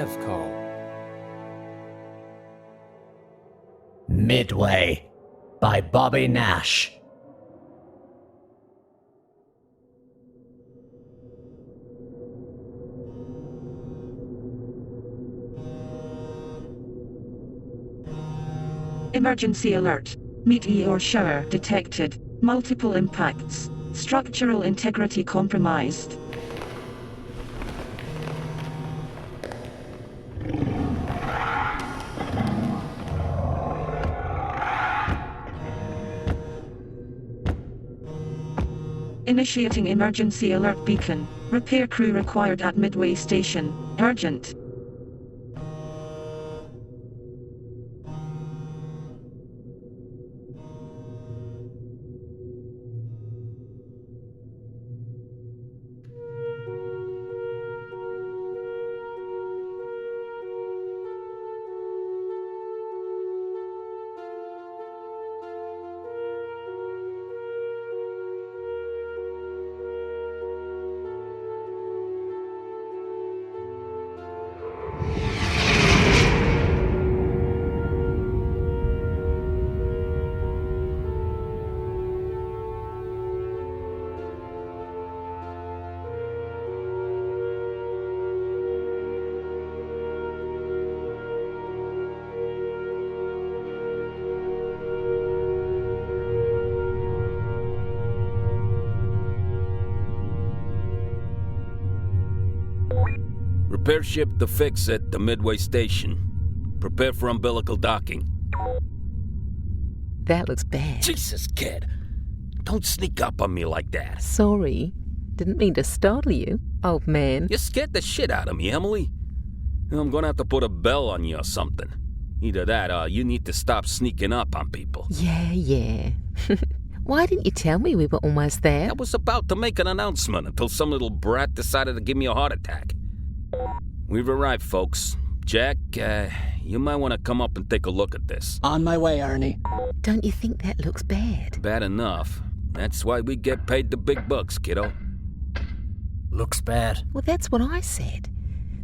Evcol. Midway by Bobby Nash. Emergency alert. Meteor shower detected. Multiple impacts. Structural integrity compromised. Initiating emergency alert beacon. Repair crew required at Midway station. Urgent. Repair ship to fix at the Midway station. Prepare for umbilical docking. That looks bad. Jesus, kid. Don't sneak up on me like that. Sorry. Didn't mean to startle you, old man. You scared the shit out of me, Emily. I'm gonna have to put a bell on you or something. Either that or you need to stop sneaking up on people. Yeah. Why didn't you tell me we were almost there? I was about to make an announcement until some little brat decided to give me a heart attack. We've arrived, folks. Jack, you might want to come up and take a look at this. On my way, Ernie. Don't you think that looks bad? Bad enough. That's why we get paid the big bucks, kiddo. Looks bad. Well, that's what I said.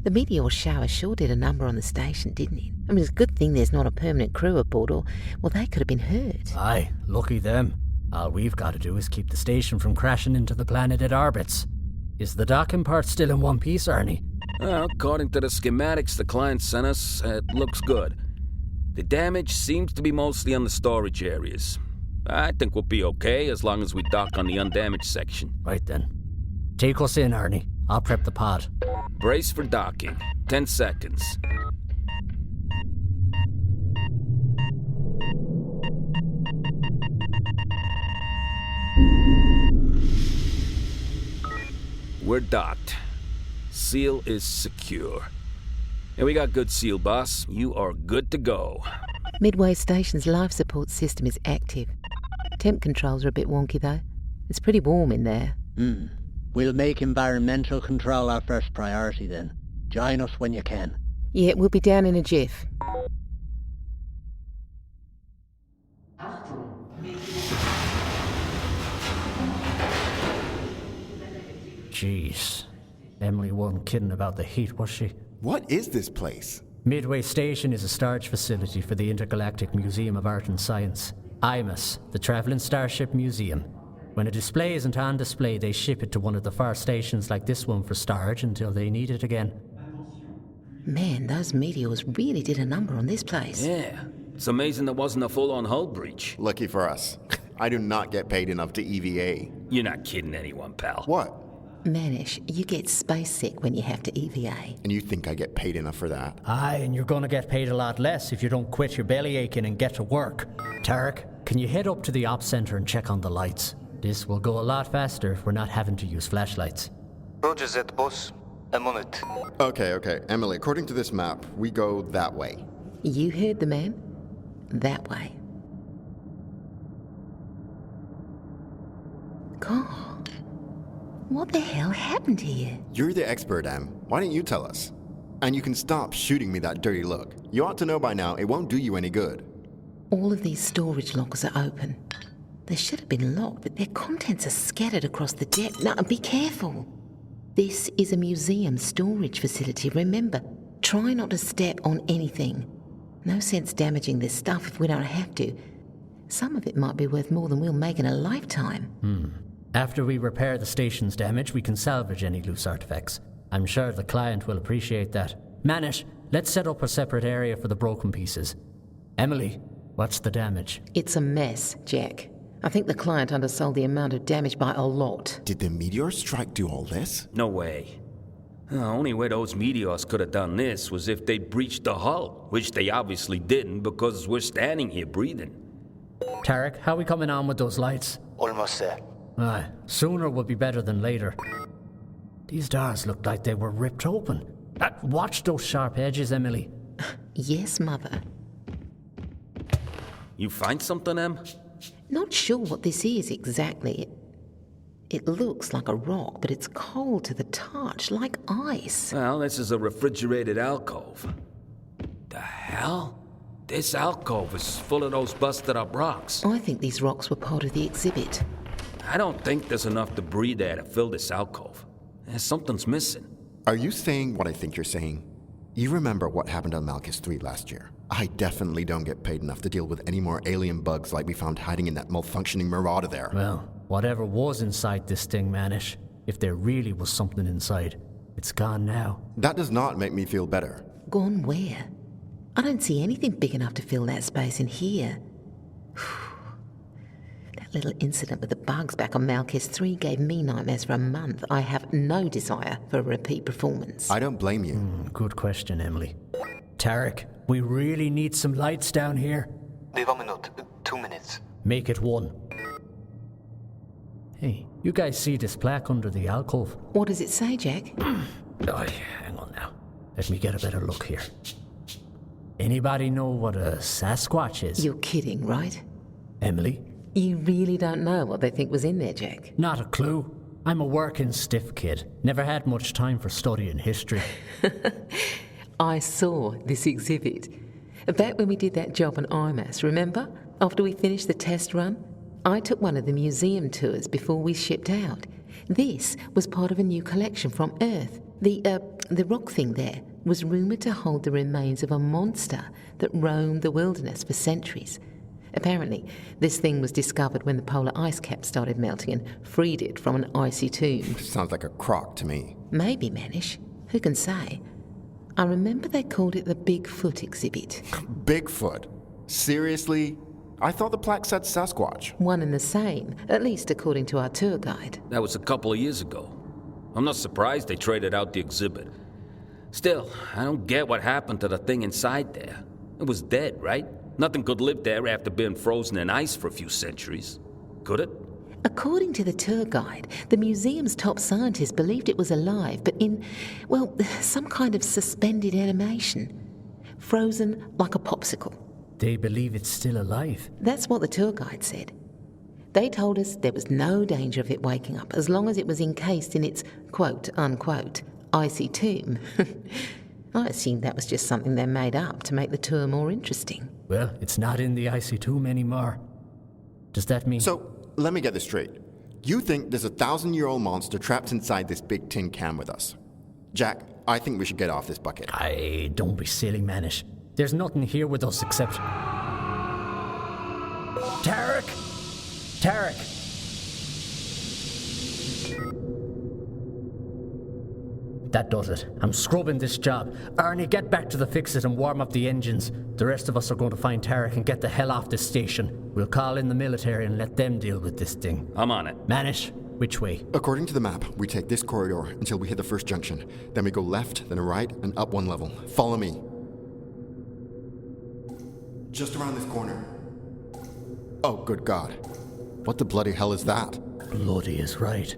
The meteor shower sure did a number on the station, didn't it? I mean, it's a good thing there's not a permanent crew aboard, or, well, they could have been hurt. Aye, lucky them. All we've got to do is keep the station from crashing into the planet it orbits. Is the docking part still in one piece, Ernie? Well, according to the schematics the client sent us, it looks good. The damage seems to be mostly on the storage areas. I think we'll be okay as long as we dock on the undamaged section. Right then. Take us in, Ernie. I'll prep the pod. Brace for docking. 10 seconds. We're docked. Seal is secure. And we got good seal, boss. You are good to go. Midway Station's life support system is active. Temp controls are a bit wonky, though. It's pretty warm in there. We'll make environmental control our first priority then. Join us when you can. Yeah, we'll be down in a jiff. Jeez. Emily wasn't kidding about the heat, was she? What is this place? Midway Station is a storage facility for the Intergalactic Museum of Art and Science. IMUS, the Travelling Starship Museum. When a display isn't on display, they ship it to one of the far stations like this one for storage until they need it again. Man, those meteors really did a number on this place. Yeah. It's amazing there wasn't a full-on hull breach. Lucky for us. I do not get paid enough to EVA. You're not kidding anyone, pal. What? Manish, you get space sick when you have to EVA. And you think I get paid enough for that? Aye, and you're gonna get paid a lot less if you don't quit your belly aching and get to work. Tarek, can you head up to the ops center and check on the lights? This will go a lot faster if we're not having to use flashlights. Roger that, boss. A moment. Okay. Emily, according to this map, we go that way. You heard the man. That way. God, what the hell happened here? You're the expert, Em. Why didn't you tell us? And you can stop shooting me that dirty look. You ought to know by now it won't do you any good. All of these storage lockers are open. They should have been locked, but their contents are scattered across the deck. Now, be careful. This is a museum storage facility, remember. try not to step on anything. No sense damaging this stuff if we don't have to. Some of it might be worth more than we'll make in a lifetime. After we repair the station's damage, we can salvage any loose artifacts. I'm sure the client will appreciate that. Manish, let's set up a separate area for the broken pieces. Emily, what's the damage? It's a mess, Jack. I think the client undersold the amount of damage by a lot. Did the meteor strike do all this? No way. The only way those meteors could have done this was if they breached the hull, which they obviously didn't because we're standing here breathing. Tarek, how are we coming on with those lights? Almost there. Aye, sooner will be better than later. These doors looked like they were ripped open. Watch those sharp edges, Emily. Yes, Mother. You find something, Em? Not sure what this is exactly. It looks like a rock, but it's cold to the touch, like ice. Well, this is a refrigerated alcove. The hell? This alcove is full of those busted up rocks. I think these rocks were part of the exhibit. I don't think there's enough debris there to fill this alcove. Something's missing. Are you saying what I think you're saying? You remember what happened on Malchus 3 last year. I definitely don't get paid enough to deal with any more alien bugs like we found hiding in that malfunctioning marauder there. Well, whatever was inside this thing, Manish, if there really was something inside, it's gone now. That does not make me feel better. Gone where? I don't see anything big enough to fill that space in here. That little incident with the bugs back on Malchus 3 gave me nightmares for a month. I have no desire for a repeat performance. I don't blame you. Good question, Emily. Tarek, we really need some lights down here. Leave 1 minute, 2 minutes. Make it 1. Hey, you guys see this plaque under the alcove? What does it say, Jack? Hang on now. Let me get a better look here. Anybody know what a Sasquatch is? You're kidding, right? Emily? You really don't know what they think was in there, Jack? Not a clue. I'm a working stiff kid. Never had much time for studying history. I saw this exhibit. Back when we did that job on IMAS, remember? After we finished the test run? I took one of the museum tours before we shipped out. This was part of a new collection from Earth. The rock thing there was rumoured to hold the remains of a monster that roamed the wilderness for centuries. Apparently, this thing was discovered when the polar ice cap started melting and freed it from an icy tomb. Sounds like a crock to me. Maybe, Manish. Who can say? I remember they called it the Bigfoot exhibit. Bigfoot? Seriously? I thought the plaque said Sasquatch. One and the same, at least according to our tour guide. That was a couple of years ago. I'm not surprised they traded out the exhibit. Still, I don't get what happened to the thing inside there. It was dead, right? Nothing could live there after being frozen in ice for a few centuries. Could it? According to the tour guide, the museum's top scientists believed it was alive, but in, well, some kind of suspended animation. Frozen like a popsicle. They believe it's still alive. That's what the tour guide said. They told us there was no danger of it waking up as long as it was encased in its quote-unquote icy tomb. I assumed that was just something they made up to make the tour more interesting. Well, it's not in the icy tomb anymore. Does that mean... So, let me get this straight. You think there's a 1,000-year-old monster trapped inside this big tin can with us? Jack, I think we should get off this bucket. Don't be silly, Manish. There's nothing here with us except... Tarek! Tarek! That does it. I'm scrubbing this job. Arnie, get back to the fix-it and warm up the engines. The rest of us are going to find Tarek and get the hell off this station. We'll call in the military and let them deal with this thing. I'm on it. Manish, which way? According to the map, we take this corridor until we hit the first junction. Then we go left, then a right, and up 1 level. Follow me. Just around this corner. Oh, good God. What the bloody hell is that? Bloody is right.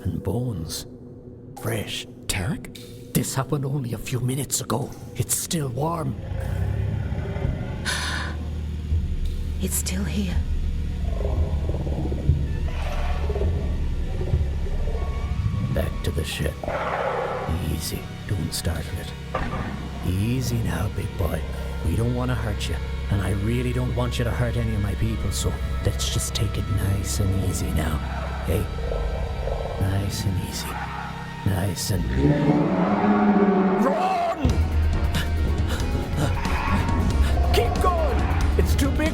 And bones. Fresh. Tarek? This happened only a few minutes ago. It's still warm. It's still here. Back to the ship. Easy. Don't startle it. Easy now, big boy. We don't want to hurt you. And I really don't want you to hurt any of my people, so let's just take it nice and easy now. Hey? Nice and easy. Nice and... Run!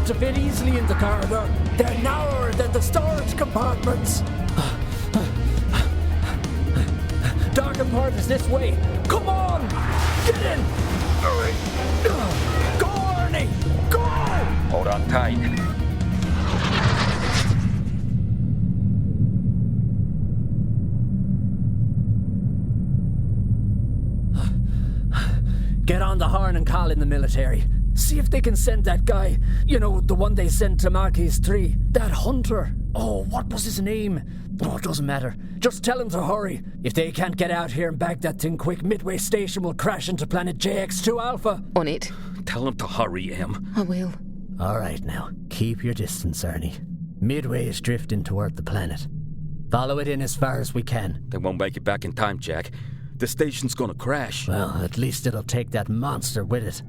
to fit easily in the corridor. They're narrower than the storage compartments. Darkened part is this way. Come on! Get in! Go, Arnie! Go! Hold on tight. Get on the horn and call in the military. See if they can send that guy. You know, the one they sent to Marquis 3. That hunter. Oh, what was his name? Oh, it doesn't matter. Just tell him to hurry. If they can't get out here and bag that thing quick, Midway Station will crash into planet JX2 Alpha. On it. Tell him to hurry, Em. I will. All right now. Keep your distance, Ernie. Midway is drifting toward the planet. Follow it in as far as we can. They won't make it back in time, Jack. The station's gonna crash. Well, at least it'll take that monster with it.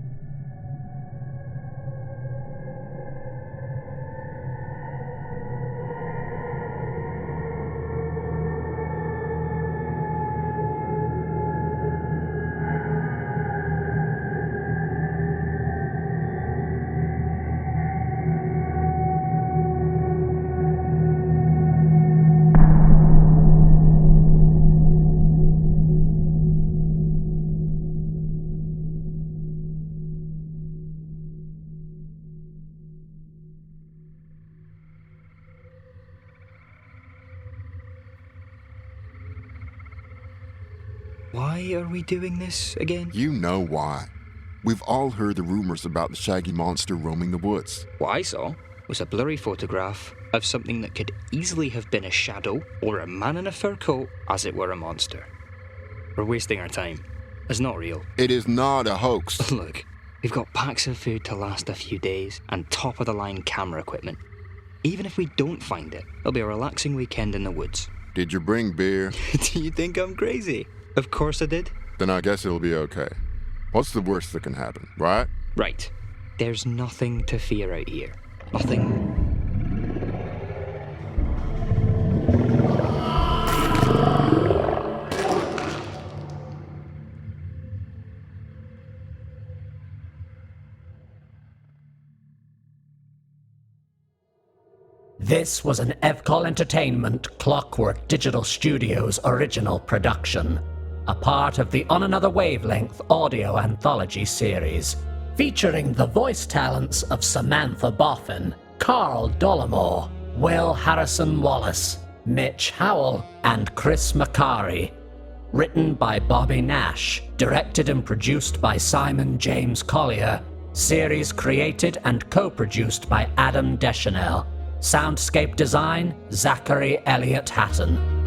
Why are we doing this again? You know why. We've all heard the rumors about the shaggy monster roaming the woods. What I saw was a blurry photograph of something that could easily have been a shadow or a man in a fur coat, as it were a monster. We're wasting our time. It's not real. It is not a hoax. Look, we've got packs of food to last a few days and top-of-the-line camera equipment. Even if we don't find it, it'll be a relaxing weekend in the woods. Did you bring beer? Do you think I'm crazy? Of course I did. Then I guess it'll be okay. What's the worst that can happen, right? Right. There's nothing to fear out here. Nothing. This was an Evcol Entertainment Clockwork Digital Studios original production, a part of the On Another Wavelength audio anthology series, featuring the voice talents of Samantha Boffin, Carl Dolamore, Will Harrison-Wallace, Mitch Howell, and Chris Machari. Written by Bobby Nash, directed and produced by Simon James Collier, series created and co-produced by Adam Dechanel. Soundscape design, Zachary Elliott-Hatton.